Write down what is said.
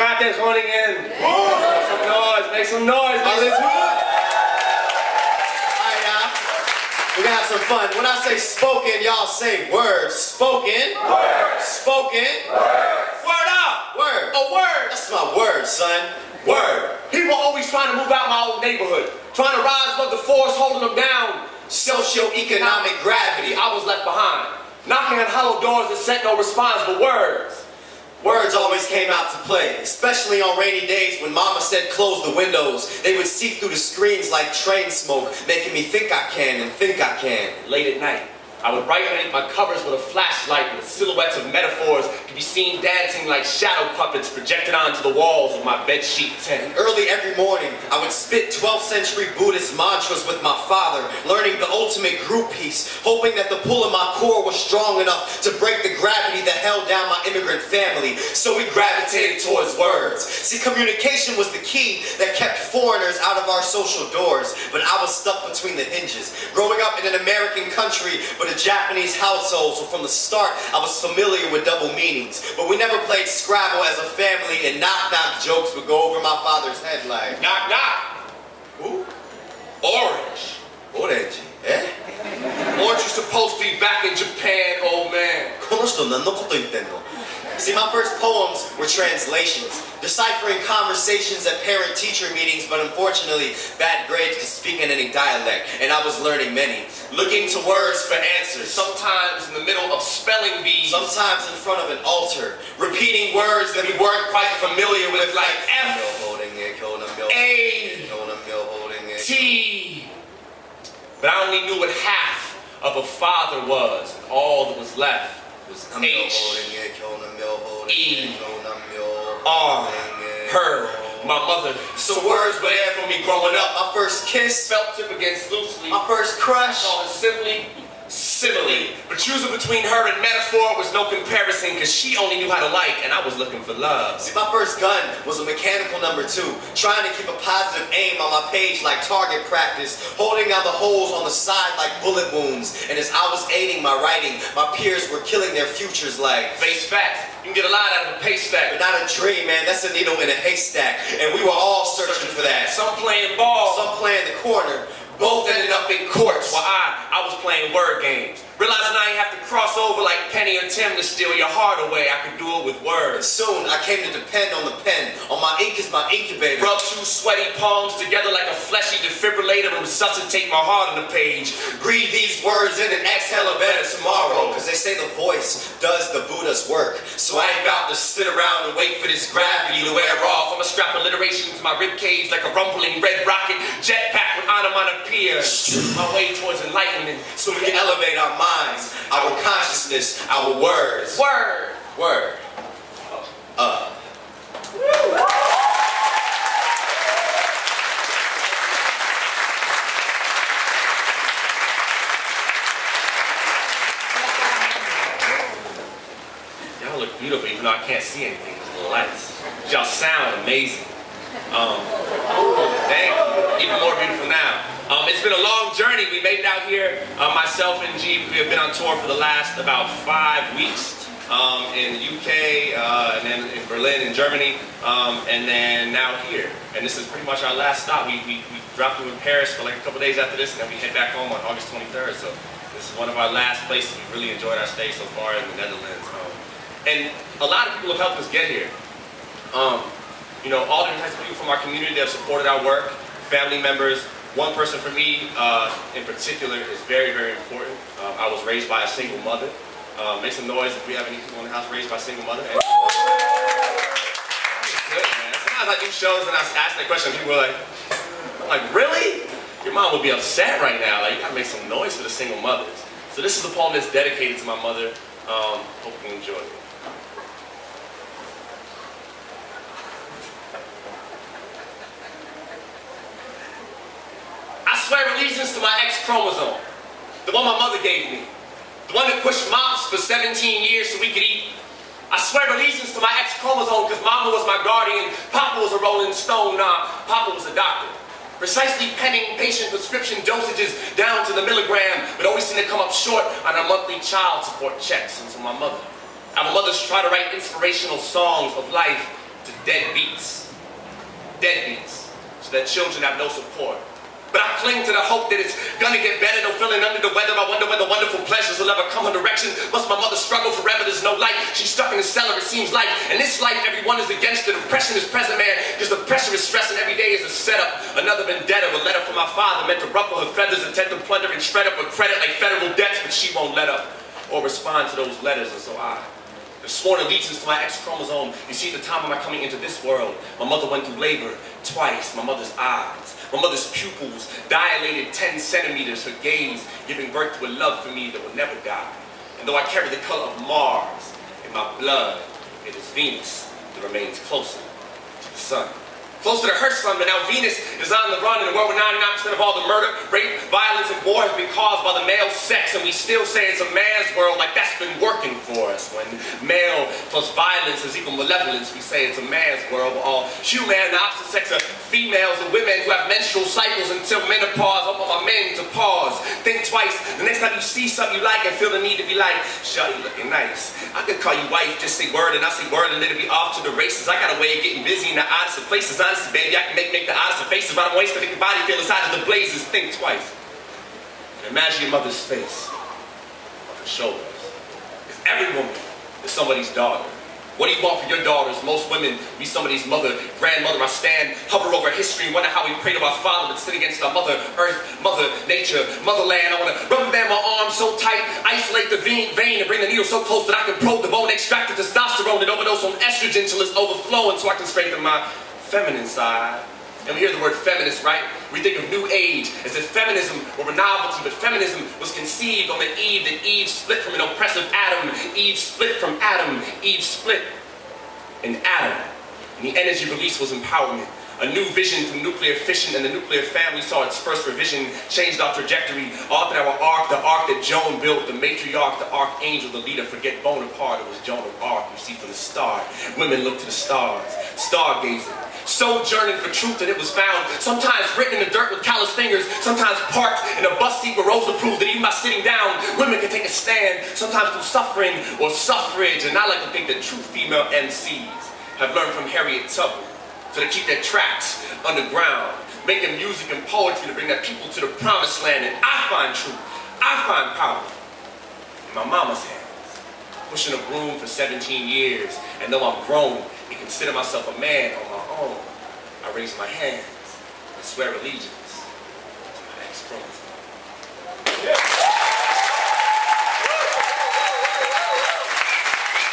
crowd that's running in. Make some noise, make some noise. Alright, y'all. We're gonna have some fun. When I say spoken, y'all say word. Spoken. Word. Spoken. Word. Word up. Word. A word. That's my word, son. Word. People always trying to move out my old neighborhood, trying to rise above the force holding them down. Socioeconomic gravity. I was left behind, knocking on hollow doors that sent no response but words. Words always came out to play, especially on rainy days when mama said close the windows. They would seep through the screens like train smoke, making me think I can and think I can. Late at night, I would write underneath my covers with a flashlight where the silhouettes of metaphors could be seen dancing like shadow puppets projected onto the walls of my bedsheet tent. And early every morning, I would spit 12th century Buddhist mantras with my father, learning the ultimate group piece, hoping that the pull of my core was strong enough to break the gravity that held down my immigrant family. So we gravitated towards words. See, communication was the key that kept foreigners out of our social doors, but I was stuck between the hinges. Growing up in an American country, but a Japanese household, so from the start I was familiar with double meanings. But we never played Scrabble as a family, and knock-knock jokes would go over my father's head like, knock-knock. who? Orange. Orange, eh? Orange is supposed to be back in Japan, old man. この人何のこと言ってんの? See, my first poems were translations, deciphering conversations at parent-teacher meetings, but unfortunately, bad grades to speak in any dialect, and I was learning many. Looking to words for answers, Sometimes in the middle of spelling bees. sometimes in front of an altar, repeating words that we weren't quite familiar with, like F, A, T. But I only knew what half of a father was, and all that was left was H, E, R, her, my mother. So words were there for me growing up. My first kiss, Felt tip against loosely. my first crush. Called simply simile. But choosing between her and metaphor was no comparison, because she only knew how to like, and I was looking for love. See, my first gun was a mechanical #2, trying to keep a positive aim on my page like target practice, holding down the holes on the side like bullet wounds. And as I was aiding my writing, my peers were killing their futures like Face facts, you can get a lot out of a paste stack. but not a dream, man, that's a needle in a haystack. And we were all searching for that. Some playing ball, Some playing the corner. both ended up in courts, while I was playing word games. Realizing I ain't have to cross over like Penny or Tim to steal your heart away, I could do it with words. Soon I came to depend on the pen, on my ink as my incubator. Rub two sweaty palms together like a fleshy defibrillator and resuscitate my heart on the page. Breathe these words in and exhale a better tomorrow. Cause they say the voice does the Buddha's work. So I ain't about to sit around and wait for this gravity to wear off. I'ma strap alliteration to my ribcage like a rumbling red rocket jetpack with onomatopoeia. My way towards enlightenment. So we can elevate our minds, our consciousness, our words. Word. Word. Y'all look beautiful even though I can't see anything. The lights. Y'all sound amazing. Thank you. Even more beautiful now. It's been a long journey. We made it out here. Myself and G, we have been on tour for the last about 5 weeks. In the UK, and then in Berlin, in Germany, and then now here. And this is pretty much our last stop. We dropped through in Paris for like a couple days after this, and then we head back home on August 23rd. So this is one of our last places. We've really enjoyed our stay so far in the Netherlands. And a lot of people have helped us get here. You know, all different types of people from our community that have supported our work, family members. One person for me in particular is very, very important. I was raised by a single mother. Make some noise if we have any people in the house raised by a single mother. And good, man. Sometimes I do shows and I ask that question and people are like, really? Your mom would be upset right now. Like, you gotta make some noise for the single mothers. So this is a poem that's dedicated to my mother. Hope you enjoy it. I swear allegiance to my X chromosome, the one my mother gave me, the one that pushed mops for 17 years so we could eat. I swear allegiance to my X chromosome because mama was my guardian, papa was a rolling stone, papa was a doctor. Precisely penning patient prescription dosages down to the milligram, but always seemed to come up short on our monthly child support checks. And so my mother, our mothers try to write inspirational songs of life, to deadbeats, so that children have no support. But I cling to the hope that it's gonna get better. Though feeling under the weather, I wonder whether wonderful pleasures will ever come her direction. Must my mother struggle forever? There's no light. She's stuck in the cellar, it seems like. In this life, everyone is against her. Depression is present, man, because the pressure is stressing. Every day is a setup. Another vendetta, a letter from my father meant to ruffle her feathers, intent to plunder and shred up her credit like federal debts, but she won't let up or respond to those letters, and so I have sworn allegiance to my X chromosome. You see, at the time of my coming into this world, my mother went through labor twice. My mother's eyes, my mother's pupils dilated 10 centimeters, her gaze giving birth to a love for me that will never die. And though I carry the color of Mars in my blood, it is Venus that remains closer to the sun. Closer to her son, but now Venus is on the run in a world where 99% of all the murder, rape, violence, and war has been caused by the male sex, and we still say it's a man's world like that's been working for us. When male plus violence is equal malevolence, we say it's a man's world, but all human, the opposite sex are females and women who have menstrual cycles until menopause. I want my men to pause, think twice. The next time you see something you like and feel the need to be like, shawty looking nice. I could call you wife, just say word, and I say word, and it'll be off to the races. I got a way of getting busy in the oddest of places. Honestly, baby, I can make the oddest of faces, but I'm wasting your body feel as hot as the blazes. Think twice. And imagine your mother's face on her shoulders. Because every woman is somebody's daughter. What do you want for your daughters? Most women be somebody's mother, grandmother. I stand, hover over history, and wonder how we pray to our father, but sit against our mother earth, mother nature, motherland. I want to rubber band my arms so tight, isolate the vein, and bring the needle so close that I can probe the bone, extract the testosterone, and overdose on estrogen till it's overflowing, so I can strengthen my feminine side. And we hear the word feminist, right? We think of New Age as if feminism were a novelty, but feminism was conceived on the eve that Eve split from an oppressive Adam. Eve split from Adam. Eve split in Adam. And the energy release was empowerment. A new vision through nuclear fission, and the nuclear family saw its first revision, changed our trajectory, authored our arc, the arc that Joan built, the matriarch, the archangel, the leader. Forget Bonaparte, it was Joan of Arc. You see, from the start, women look to the stars, stargazing, sojourning for truth, and it was found, sometimes written in the dirt with callous fingers, sometimes parked in a bus seat where Rosa proved that even by sitting down, women can take a stand, sometimes through suffering or suffrage. And I like to think that true female MCs have learned from Harriet Tubman, so they keep their tracks underground, making music and poetry to bring their people to the promised land. And I find truth, I find power in my mama's hands, pushing a broom for 17 years, and though I'm grown and consider myself a man on my own, I raise my hands and swear allegiance to my ex-chromosome. Yeah.